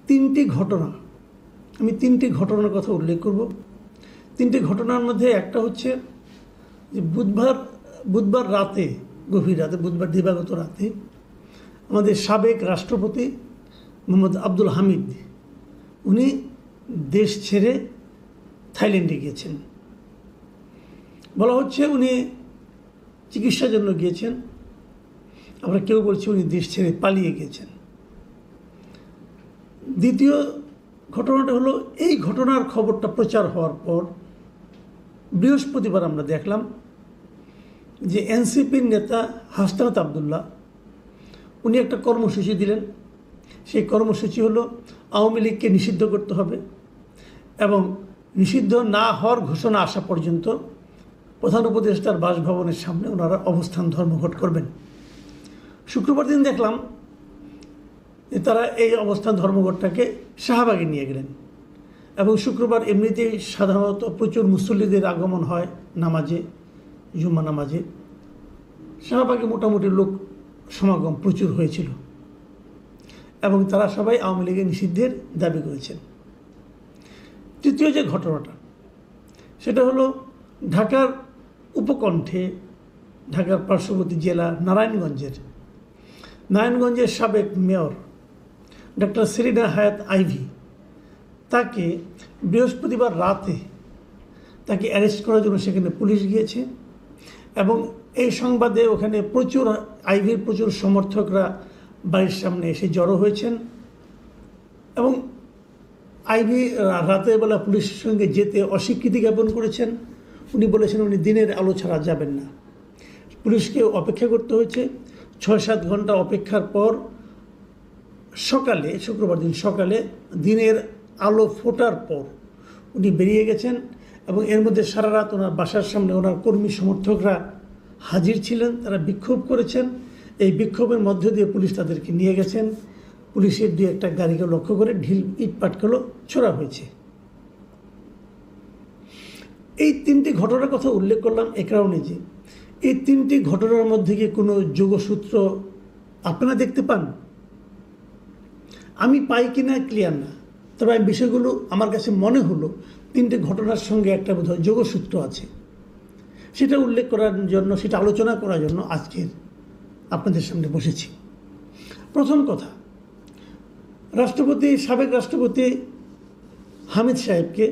তিনটি ঘটনা, আমি তিনটি ঘটনার কথা উল্লেখ করব। তিনটি ঘটনার মধ্যে একটা হচ্ছে যে বুধবার রাতে, গভীর রাতে, বুধবার দিবাগত রাতে আমাদের সাবেক রাষ্ট্রপতি মোহাম্মদ আব্দুল হামিদ উনি দেশ ছেড়ে থাইল্যান্ডে গিয়েছেন। বলা হচ্ছে উনি চিকিৎসার জন্য গিয়েছেন, আমরা কেউ বলছি উনি দেশ ছেড়ে পালিয়ে গিয়েছেন। দ্বিতীয় ঘটনাটা হলো, এই ঘটনার খবরটা প্রচার হওয়ার পর বৃহস্পতিবার আমরা দেখলাম যে এনসিপির নেতা হাসনাত আবদুল্লাহ উনি একটা কর্মসূচি দিলেন। সেই কর্মসূচি হলো আওয়ামী লীগকে নিষিদ্ধ করতে হবে এবং নিষিদ্ধ না হওয়ার ঘোষণা আসা পর্যন্ত প্রধান উপদেষ্টার বাসভবনের সামনে ওনারা অবস্থান ধর্মঘট করবেন। শুক্রবার দিন দেখলাম যে তারা এই অবস্থান ধর্মঘটটাকে শাহবাগে নিয়ে গেলেন এবং শুক্রবার এমনিতেই সাধারণত প্রচুর মুসল্লিদের আগমন হয় নামাজে, জুম্মা নামাজে। শাহবাগে মোটামুটি লোক সমাগম প্রচুর হয়েছিল এবং তারা সবাই আওয়ামী লীগের নিষিদ্ধের দাবি করেছেন। তৃতীয় যে ঘটনাটা সেটা হলো ঢাকার উপকণ্ঠে, ঢাকার পার্শ্ববর্তী জেলা নারায়ণগঞ্জের সাবেক মেয়র ডক্টর সেলিনা হায়াত আইভি, তাকে বৃহস্পতিবার রাতে তাকে অ্যারেস্ট করার জন্য সেখানে পুলিশ গিয়েছে এবং এই সংবাদে ওখানে আইভির প্রচুর সমর্থকরা বাড়ির সামনে এসে জড়ো হয়েছেন এবং আইভি রাতের বেলা পুলিশের সঙ্গে যেতে অস্বীকৃতি জ্ঞাপন করেছেন। উনি বলেছেন উনি দিনের আলো ছাড়া যাবেন না। পুলিশকে অপেক্ষা করতে হয়েছে। 6-7 ঘন্টা অপেক্ষার পর শুক্রবার দিন সকালে দিনের আলো ফোটার পর উনি বেরিয়ে গেছেন এবং এর মধ্যে সারা রাত ওনার বাসার সামনে ওনার কর্মী সমর্থকরা হাজির ছিলেন, তারা বিক্ষোভ করেছেন। এই বিক্ষোভের মধ্য দিয়ে পুলিশ তাদেরকে নিয়ে গেছেন। পুলিশের 2-1টা গাড়িকে লক্ষ্য করে ঢিল ইট পাটকেলও ছোড়া হয়েছে। এই তিনটি ঘটনার কথা উল্লেখ করলাম এ কারণে যে এই তিনটি ঘটনার মধ্যে কি কোনো যোগসূত্র আপনারা দেখতে পান? আমি পাই কিনা ক্লিয়ার না, তবে এই বিষয়গুলো আমার কাছে মনে হলো তিনটে ঘটনার সঙ্গে একটা বোধহয় যোগসূত্র আছে। সেটা উল্লেখ করার জন্য, সেটা আলোচনা করার জন্য আজকের আপনাদের সামনে বসেছি। প্রথম কথা, সাবেক রাষ্ট্রপতি হামিদ সাহেবকে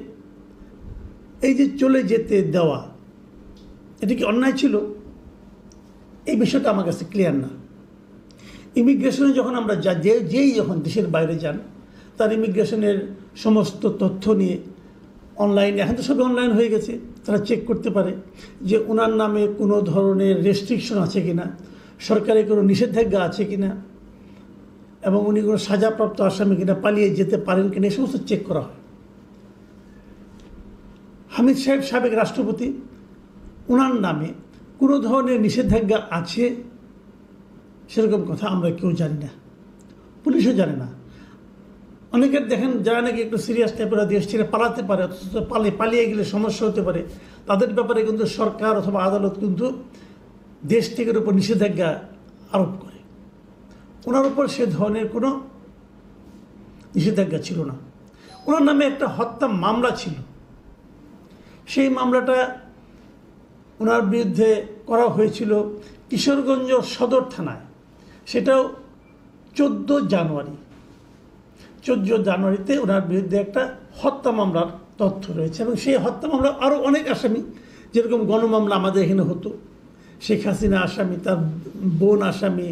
এই যে চলে যেতে দেওয়া, এটা কি অন্যায় ছিল? এই বিষয়টা আমার কাছে ক্লিয়ার না। ইমিগ্রেশনে যখন আমরা যেই যখন দেশের বাইরে যান, তার ইমিগ্রেশনের সমস্ত তথ্য নিয়ে অনলাইন, এখন তো সব অনলাইন হয়ে গেছে, তারা চেক করতে পারে যে ওনার নামে কোনো ধরনের রেস্ট্রিকশন আছে কিনা, সরকারি কোনো নিষেধাজ্ঞা আছে কিনা এবং উনি কোনো সাজাপ্রাপ্ত আসামি কিনা, পালিয়ে যেতে পারেন কিনা, এই সমস্ত চেক করা হয়। হামিদ সাহেব সাবেক রাষ্ট্রপতি, ওনার নামে কোনো ধরনের নিষেধাজ্ঞা আছে সেরকম কথা আমরা কেউ জানি না, পুলিশও জানে না। অনেকের দেখেন যারা নাকি একটু সিরিয়াস টাইপের দেশ ছেড়ে পালাতে পারে, অথচ পালিয়ে গেলে সমস্যা হতে পারে, তাদের ব্যাপারে কিন্তু সরকার অথবা আদালত কিন্তু দেশ থেকে উপর নিষেধাজ্ঞা আরোপ করে। ওনার উপর সে ধরনের কোনো নিষেধাজ্ঞা ছিল না। ওনার নামে একটা হত্যা মামলা ছিল, সেই মামলাটা ওনার বিরুদ্ধে করা হয়েছিল কিশোরগঞ্জ সদর থানায়। সেটাও 14 জানুয়ারিতে ওনার বিরুদ্ধে একটা হত্যা মামলার তথ্য রয়েছে এবং সেই হত্যা মামলা আরও অনেক আসামি, যেরকম গণমামলা আমাদের এখানে হতো, শেখ হাসিনা আসামি, তার বোন আসামি,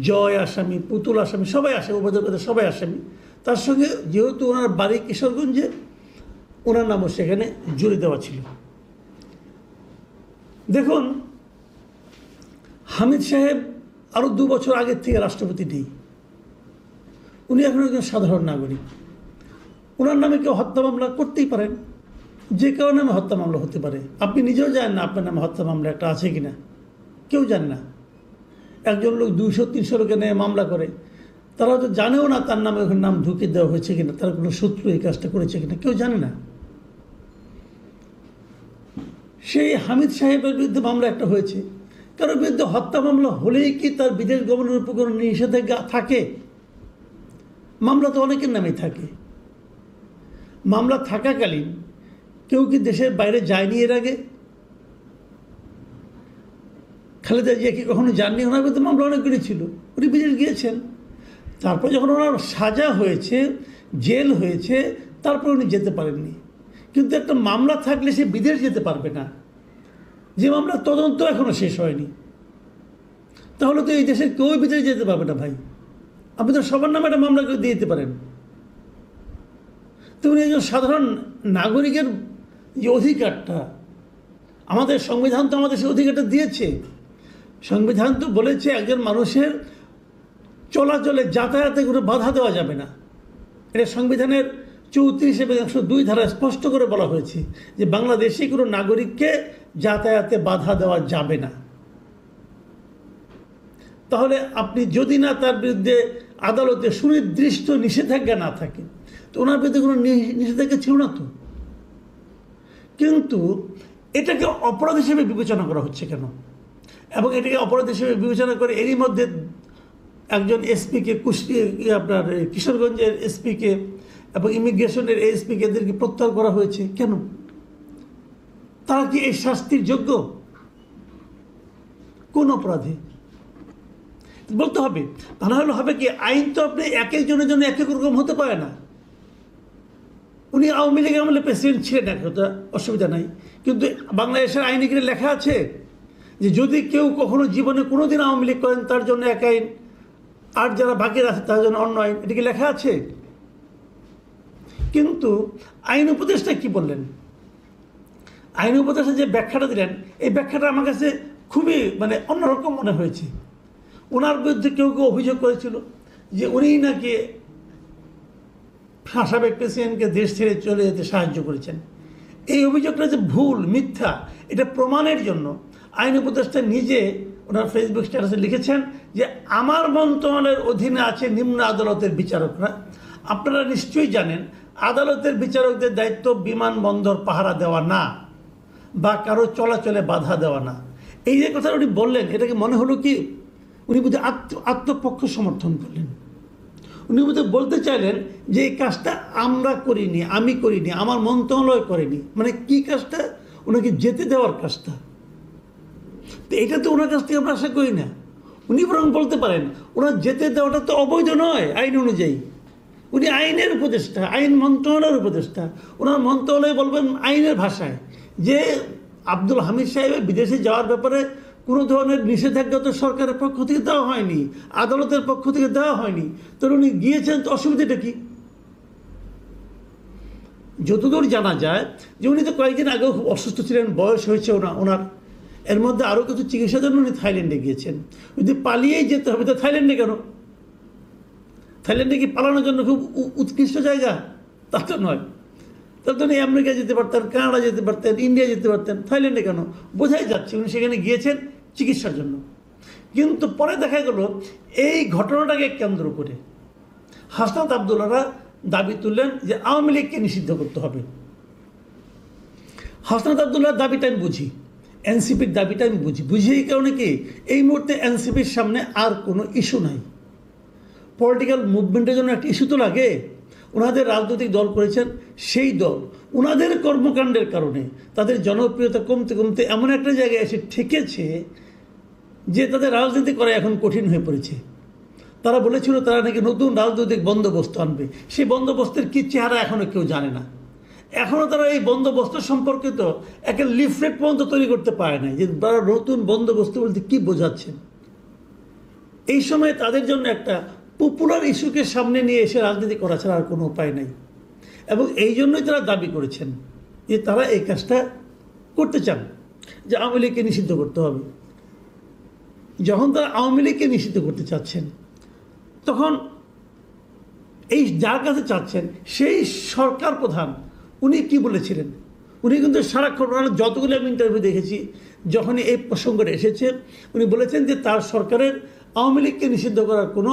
জয় আসামি, পুতুল আসামি, সবাই আসামি, ওবায়দুল সবাই আসামি। তার সঙ্গে যেহেতু ওনার বাড়ি কিশোরগঞ্জে, ওনার নামও সেখানে জুড়ে দেওয়া ছিল। দেখুন, হামিদ সাহেব আরও 2 বছর আগের থেকে রাষ্ট্রপতি নেই, উনি এখন একজন সাধারণ নাগরিক। ওনার নামে কেউ হত্যা মামলা করতেই পারেন, যে কারো নামে হত্যা মামলা হতে পারে। আপনি নিজেও জানেন না আপনার নামে হত্যা মামলা একটা আছে কিনা, কেউ জানে না। একজন লোক 200-300 লোকের নামে মামলা করে, তারা হয়তো জানেও না তার নামে ওখানে নাম ঢুকিয়ে দেওয়া হয়েছে কিনা, তার কোনো শত্রু এই কাজটা করেছে কিনা, কেউ জানে না। সেই হামিদ সাহেবের বিরুদ্ধে মামলা একটা হয়েছে, কারোর বিরুদ্ধে হত্যা মামলা হলেই কি তার বিদেশ গমনের উপর কোনো নিষেধাজ্ঞা থাকে? মামলা তো অনেকের নামেই থাকে। মামলা থাকাকালীন কেউ কি দেশের বাইরে যায়নি এর আগে? খালেদা জিয়া কি কখনো যাননি? ওনার বিরুদ্ধে মামলা অনেকগুলি ছিল, উনি বিদেশ গিয়েছেন। তারপর যখন ওনার সাজা হয়েছে, জেল হয়েছে, তারপর উনি যেতে পারেননি। কিন্তু একটা মামলা থাকলে সে বিদেশ যেতে পারবে না, যে মামলার তদন্ত এখনো শেষ হয়নি। তাহলে তো এই দেশের কেউ বিদেশ যেতে পারবে না ভাই। আপনি তো সবার নামে একটা মামলা করে দিয়ে দিতে পারেন। তো উনি একজন সাধারণ নাগরিকের যে অধিকারটা, আমাদের সংবিধান তো আমাদের সেই অধিকারটা দিয়েছে। সংবিধান তো বলেছে একজন মানুষের চলাচলে, যাতায়াতে কোনো বাধা দেওয়া যাবে না। এটা সংবিধানের 34 এবং 102 ধারায় স্পষ্ট করে বলা হয়েছে যে বাংলাদেশে কোনো নাগরিককে যাতায়াতে বাধা দেওয়া যাবে না। তাহলে আপনি যদি না তার বিরুদ্ধে আদালতে সুনির্দিষ্ট নিষেধাজ্ঞা না থাকে, তো ওনার বিরুদ্ধে কোনো নিষেধাজ্ঞা ছিল না তো। কিন্তু এটাকে অপরাধ হিসেবে বিবেচনা করা হচ্ছে কেন? এবং এটাকে অপরাধ হিসেবে বিবেচনা করে এরই মধ্যে একজন এসপিকে, আপনার কিশোরগঞ্জের এসপিকে এবং ইমিগ্রেশনের এসপিকে এদেরকে প্রত্যাহার করা হয়েছে কেন? তারা কি এই শাস্তির যোগ্য? কোন অপরাধে বলতে হবে? তা না হলে হবে কি, আইন তো আপনি এক একজনের জন্য এক এক রকম হতে পারে না। উনি আওয়ামী লীগের আমলে প্রেসিডেন্ট ছিলেন, একটা অসুবিধা নাই, কিন্তু বাংলাদেশের আইনে কি লেখা আছে যে যদি কেউ কখনো জীবনে কোনোদিন আওয়ামী লীগ করেন তার জন্য এক আইন, আর যারা বাকি আছে তার জন্য অন্য আইন? এটা কি লেখা আছে? কিন্তু আইন উপদেষ্টা কি বললেন? আইন উপদেষ্টা যে ব্যাখ্যাটা দিলেন, এই ব্যাখ্যাটা আমার কাছে খুবই অন্যরকম মনে হয়েছে। ওনার বিরুদ্ধে কেউ কেউ অভিযোগ করেছিল যে উনি নাকি সাবেক প্রেসিডেন্টকে দেশ ছেড়ে চলে যেতে সাহায্য করেছেন। এই অভিযোগটা যে ভুল, মিথ্যা, এটা প্রমাণের জন্য আইন উপদেষ্টা নিজে ওনার ফেসবুক স্ট্যাটাসে লিখেছেন যে আমার মন্ত্রণালয়ের অধীনে আছে নিম্ন আদালতের বিচারকরা। আপনারা নিশ্চয়ই জানেন আদালতের বিচারকদের দায়িত্ব বিমানবন্দর পাহারা দেওয়া না বা কারো চলাচলে বাধা দেওয়া না। এই যে কথা উনি বললেন, এটাকে মনে হলো কি উনি বোধহয় আত্মপক্ষ সমর্থন করলেন। উনি বোধহয় বলতে চাইলেন যে এই কাজটা আমরা করিনি, আমি করিনি, আমার মন্ত্রণালয় করেনি। মানে কি কাজটা? ওনাকে যেতে দেওয়ার কাজটা। তো এটা তো ওনার কাছ থেকে আমরা আশা করি না। উনি বরং বলতে পারেন ওনার যেতে দেওয়াটা তো অবৈধ নয় আইন অনুযায়ী। উনি আইনের উপদেষ্টা, আইন মন্ত্রণালয়ের উপদেষ্টা। ওনার মন্ত্রণালয় বলবেন আইনের ভাষায় যে আব্দুল হামিদ সাহেবের বিদেশে যাওয়ার ব্যাপারে কোনো ধরনের নিষেধাজ্ঞা তো সরকারের পক্ষ থেকে দেওয়া হয়নি, আদালতের পক্ষ থেকে দেওয়া হয়নি। তো উনি গিয়েছেন, তো অসুবিধাটা কি? যতদূর জানা যায় যে উনি তো কয়েকদিন আগেও খুব অসুস্থ ছিলেন, বয়স হয়েছে ওনার। এর মধ্যে আরও কিছু চিকিৎসার জন্য উনি থাইল্যান্ডে গিয়েছেন। যদি পালিয়েই যেতে হবে তো থাইল্যান্ডে কেন? থাইল্যান্ডে কি পালানোর জন্য খুব উৎকৃষ্ট জায়গা? তা তো নয়। তাহলে তো উনি আমেরিকা যেতে পারতেন, কানাডা যেতে পারতেন, ইন্ডিয়া যেতে পারতেন, থাইল্যান্ডে কেন? বোঝাই যাচ্ছে উনি সেখানে গিয়েছেন চিকিৎসার জন্য। কিন্তু পরে দেখা গেল এই ঘটনাটাকে কেন্দ্র করে হাসনাত আবদুল্লাহরা দাবি তুললেন যে আওয়ামী লীগকে নিষিদ্ধ করতে হবে। হাসনাত আবদুল্লাহর দাবিটা আমি বুঝি, এনসিপির দাবিটা আমি বুঝি এই কারণে কি এই মুহূর্তে এনসিপির সামনে আর কোনো ইস্যু নাই। পলিটিক্যাল মুভমেন্টের জন্য একটা ইস্যু তো লাগে। ওনাদের রাজনৈতিক দল করেছেন, সেই দল ওনাদের কর্মকাণ্ডের কারণে তাদের জনপ্রিয়তা কমতে কমতে এমন একটা জায়গায় এসে ঠেকেছে যে তাদের রাজনীতি করা এখন কঠিন হয়ে পড়েছে। তারা বলেছিল তারা নাকি নতুন রাজনৈতিক বন্দোবস্ত আনবে। সেই বন্দোবস্তের কী চেহারা এখনও কেউ জানে না। এখনও তারা এই বন্দোবস্ত সম্পর্কিত একটা লিফলেট পর্যন্ত তৈরি করতে পারে না যে তারা নতুন বন্দোবস্ত বলতে কী বোঝাচ্ছেন। এই সময় তাদের জন্য একটা পপুলার ইস্যুকে সামনে নিয়ে এসে রাজনীতি করা ছাড়া আর কোনো উপায় নেই। এবং এই জন্যই তারা দাবি করেছেন যে তারা এই কাজটা করতে চান যে আওয়ামী লীগকে নিষিদ্ধ করতে হবে। যখন তারা আওয়ামী লীগকে নিষিদ্ধ করতে চাচ্ছেন, তখন এই যার কাছে চাচ্ছেন সেই সরকার প্রধান উনি কি বলেছিলেন? উনি কিন্তু সারাক্ষণ যতগুলো আমি ইন্টারভিউ দেখেছি যখনই এই প্রসঙ্গটা এসেছে উনি বলেছেন যে তার সরকারের আওয়ামী লীগকে নিষিদ্ধ করার কোনো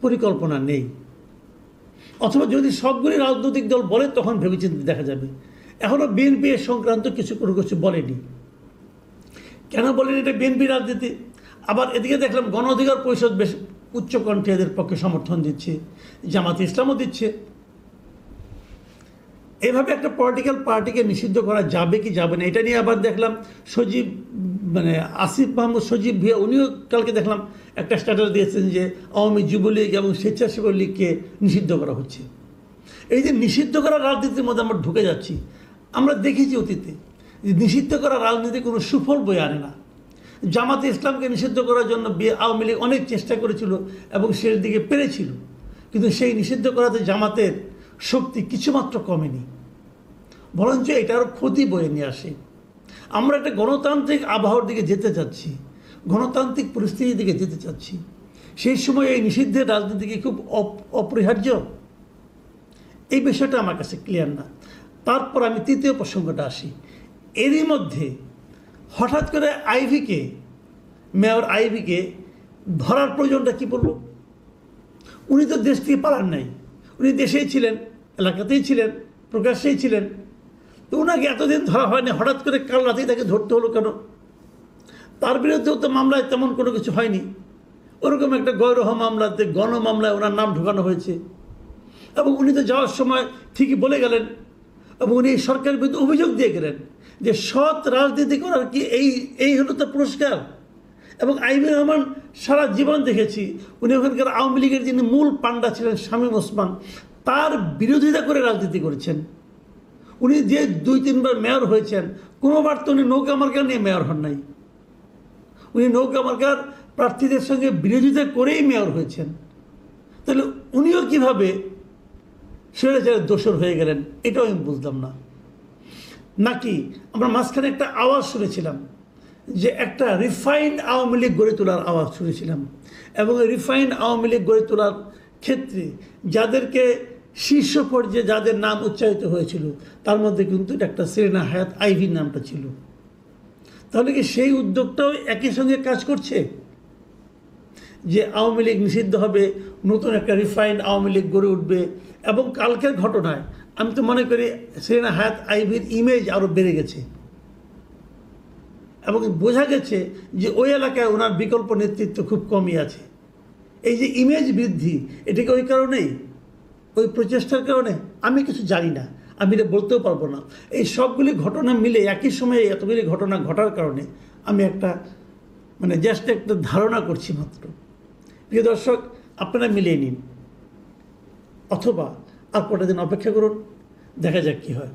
পরিকল্পনা নেই, অথবা যদি সবগুলি রাজনৈতিক দল বলে তখন ভেবেচিন্তে দেখা যাবে। এখনও বিএনপি এর সংক্রান্ত কোনো কিছু বলেনি। কেন বলেনি? এটা বিএনপি রাজনীতি। আবার এদিকে দেখলাম গণ অধিকার পরিষদ বেশ উচ্চকণ্ঠে এদের পক্ষে সমর্থন দিচ্ছে, জামাতে ইসলামও দিচ্ছে। এভাবে একটা পলিটিক্যাল পার্টিকে নিষিদ্ধ করা যাবে কি যাবে না, এটা নিয়ে আবার দেখলাম সজীব আসিফ মাহমুদ সজীব ভিয়া উনিও কালকে দেখলাম একটা স্ট্যাটাস দিয়েছেন যে আওয়ামী যুবলীগ এবং স্বেচ্ছাসেবক লীগকে নিষিদ্ধ করা হচ্ছে। এই যে নিষিদ্ধ করা রাজনীতির মধ্যে আমরা ঢুকে যাচ্ছি, আমরা দেখেছি অতীতে যে নিষিদ্ধ করা রাজনীতি কোনো সুফল বয়ে আনে না। জামাতে ইসলামকে নিষিদ্ধ করার জন্য আওয়ামী লীগ অনেক চেষ্টা করেছিল এবং শেষ দিকে পেরেছিল, কিন্তু সেই নিষিদ্ধ করাতে জামাতের শক্তি কিছুমাত্র কমেনি, বরঞ্চ এটা আরও ক্ষতি বয়ে নিয়ে আসে। আমরা একটা গণতান্ত্রিক আবহাওয়ার দিকে যেতে চাচ্ছি, গণতান্ত্রিক পরিস্থিতির দিকে যেতে চাচ্ছি। সেই সময় এই নিষিদ্ধের রাজনীতি কি খুব অপরিহার্য? এই বিষয়টা আমার কাছে ক্লিয়ার না। তারপর আমি তৃতীয় প্রসঙ্গটা আসি। এরই মধ্যে হঠাৎ করে মেয়র আইভিকে ধরার প্রয়োজনটা কী পড়ল? উনি তো দেশ থেকে পালান নাই, উনি দেশেই ছিলেন, এলাকাতেই ছিলেন, প্রকাশ্যেই ছিলেন। তো ওনাকে এতদিন ধরা হয়নি, হঠাৎ করে কাল রাতেই তাকে ধরতে হলো কেন? তার বিরুদ্ধেও তো মামলায় তেমন কোনো কিছু হয়নি। ওরকম একটা গৌরহ মামলাতে গণমামলায় ওনার নাম ঢোকানো হয়েছে এবং উনি তো যাওয়ার সময় ঠিকই বলে গেলেন এবং উনি সরকারের বিরুদ্ধে অভিযোগ দিয়ে গেলেন যে সৎ রাজনীতি করার কি এই হলো তার পুরস্কার। এবং আইভি রহমান সারা জীবন দেখেছি উনি ওখানকার আওয়ামী লীগের যিনি মূল পান্ডা ছিলেন শামীম ওসমান, তার বিরোধিতা করে রাজনীতি করেছেন। উনি যে 2-3 বার মেয়র হয়েছেন, কোনোবার তো উনি নৌকা মার্কা নিয়ে মেয়র হন নাই, উনি নৌকা মার্কার প্রার্থীদের সঙ্গে বিরোধিতা করেই মেয়র হয়েছেন। তাহলে উনিও কীভাবে স্বৈরাচারের দোষর হয়ে গেলেন, এটাও আমি বুঝলাম না। নাকি আমরা মাঝখানে একটা আওয়াজ শুনেছিলাম যে একটা রিফাইন্ড আওয়ামী লীগ গড়ে তোলার আওয়াজ শুনেছিলাম, এবং এই রিফাইন্ড আওয়ামী লীগ গড়ে তোলার ক্ষেত্রে যাদেরকে শীর্ষ পর্যায়ে যাদের নাম উচ্চারিত হয়েছিল তার মধ্যে কিন্তু একটা সেরেনা হায়াত আইভির নামটা ছিল। তাহলে কি সেই উদ্যোগটাও একই সঙ্গে কাজ করছে যে আওয়ামী লীগ নিষিদ্ধ হবে, নতুন একটা রিফাইন্ড আওয়ামী লীগ গড়ে উঠবে? এবং কালকের ঘটনায় আমি তো মনে করি সেরেনা হায়াত আইভির ইমেজ আরও বেড়ে গেছে এবং বোঝা গেছে যে ওই এলাকায় ওনার বিকল্প নেতৃত্ব খুব কমই আছে। এই যে ইমেজ বৃদ্ধি, এটাকে ওই কারণেই, ওই প্রচেষ্টার কারণে? আমি কিছু জানি না, আমি এটা বলতেও পারবো না। এই সবগুলি ঘটনা মিলে একই সময়ে এতগুলি ঘটনা ঘটার কারণে আমি একটা জাস্ট একটা ধারণা করছি মাত্র। প্রিয় দর্শক, আপনারা মিলিয়ে নিন, অথবা আর কটা দিন অপেক্ষা করুন, দেখা যাক কী হয়।